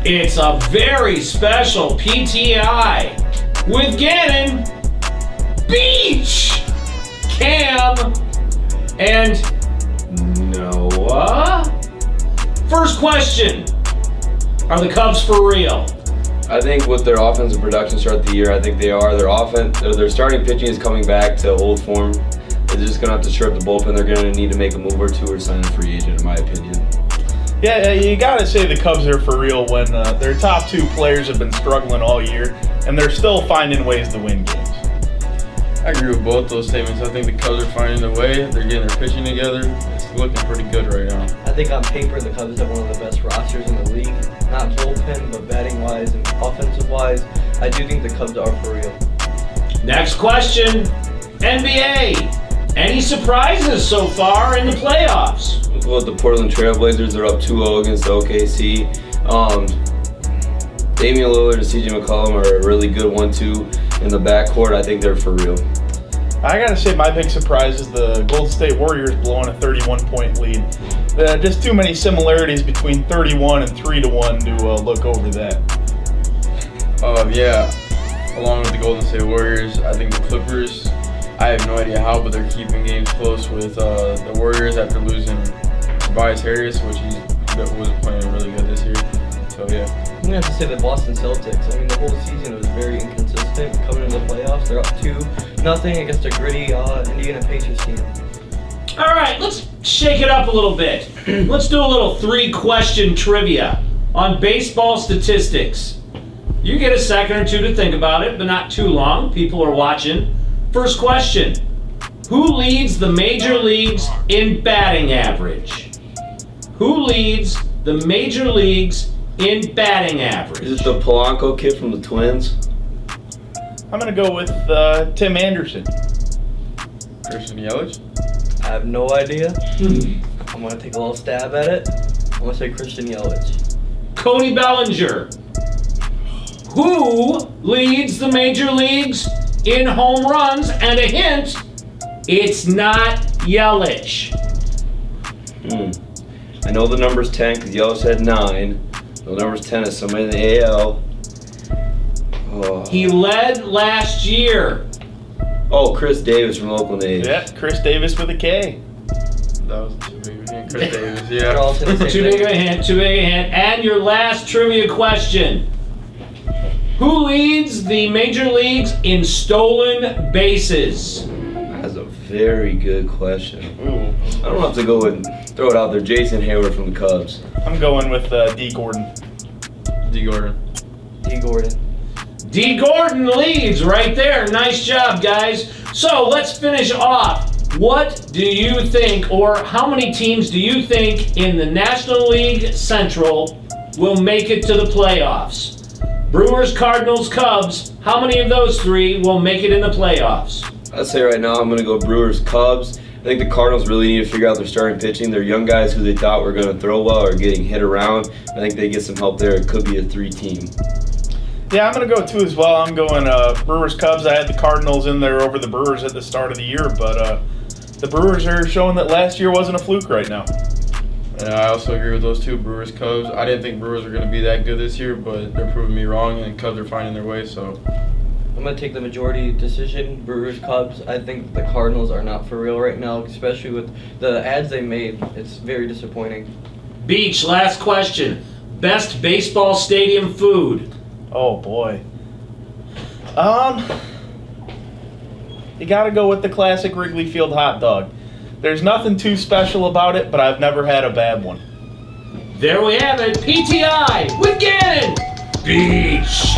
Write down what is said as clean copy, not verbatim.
It's a very special P.T.I with Gannon, Beach, Cam, and Noah. First question, are the Cubs for real? I think with their offensive production start the year, I think they are. Their starting pitching is coming back to old form. They're just going to have to shore up the bullpen. They're going to need to make a move or two or sign a free agent, in my opinion. Yeah, you got to say the Cubs are for real when their top two players have been struggling all year, and they're still finding ways to win games. I agree with both those statements. I think the Cubs are finding their way. They're getting their pitching together. It's looking pretty good right now. I think on paper the Cubs have one of the best rosters in the league. Not bullpen, but batting-wise and offensive-wise. I do think the Cubs are for real. Next question, NBA. Any surprises so far in the playoffs? Well, the Portland Trailblazers are up 2-0 against OKC. Damian Lillard and CJ McCollum are a really good 1-2 in the backcourt. I think they're for real. I got to say my big surprise is the Golden State Warriors blowing a 31-point lead. Just too many similarities between 31 and 3-1 to look over that. Yeah, along with the Golden State Warriors, I think the Clippers, I have no idea how, but they're keeping games close with the Warriors after losing Tobias Harris, which he was playing really good this year. So, yeah. I'm going to have to say the Boston Celtics. I mean, the whole season was very inconsistent. Coming into the playoffs, they're up 2-0 against a gritty Indiana Pacers team. All right, let's shake it up a little bit. Let's do a little 3-question trivia on baseball statistics. You get a second or two to think about it, but not too long. People are watching. First question, who leads the major leagues in batting average? Who leads the major leagues in batting average? Is it the Polanco kid from the Twins? I'm going to go with Tim Anderson. Christian Yelich? I have no idea. I'm going to take a little stab at it. I'm going to say Christian Yelich. Cody Bellinger. Who leads the major leagues in home runs? And a hint, it's not Yelich. I know the number's 10 because Yelich had 9. The number's 10 is somebody in the AL. Oh. He led last year. Oh, Chris Davis from Oakland A's. Yeah, Chris Davis with a K. That was too big of a hint. Chris Davis, They're all yeah. saying the same Too big of a thing. hint, too big of a hint. And your last trivia question. Who leads the major leagues in stolen bases? That's a very good question. Ooh. I don't have to go and throw it out there. Jason Hayward from the Cubs. I'm going with D. Gordon. D. Gordon. D. Gordon. D. Gordon leads right there. Nice job, guys. So let's finish off. What do you think, or how many teams do you think in the National League Central will make it to the playoffs? Brewers, Cardinals, Cubs, how many of those three will make it in the playoffs? I'd say right now I'm going to go Brewers, Cubs. I think the Cardinals really need to figure out their starting pitching. Their young guys who they thought were going to throw well are getting hit around. I think they get some help there. It could be a 3-team. Yeah, I'm going to go 2 as well. I'm going Brewers, Cubs. I had the Cardinals in there over the Brewers at the start of the year, but the Brewers are showing that last year wasn't a fluke right now. And I also agree with those two, Brewers, Cubs. I didn't think Brewers were going to be that good this year, but they're proving me wrong, and Cubs are finding their way, so. I'm going to take the majority decision, Brewers, Cubs. I think the Cardinals are not for real right now, especially with the ads they made. It's very disappointing. Beach, last question. Best baseball stadium food? Oh, boy. You got to go with the classic Wrigley Field hot dog. There's nothing too special about it, but I've never had a bad one. There we have it. P.T.I with Gannon. Beach.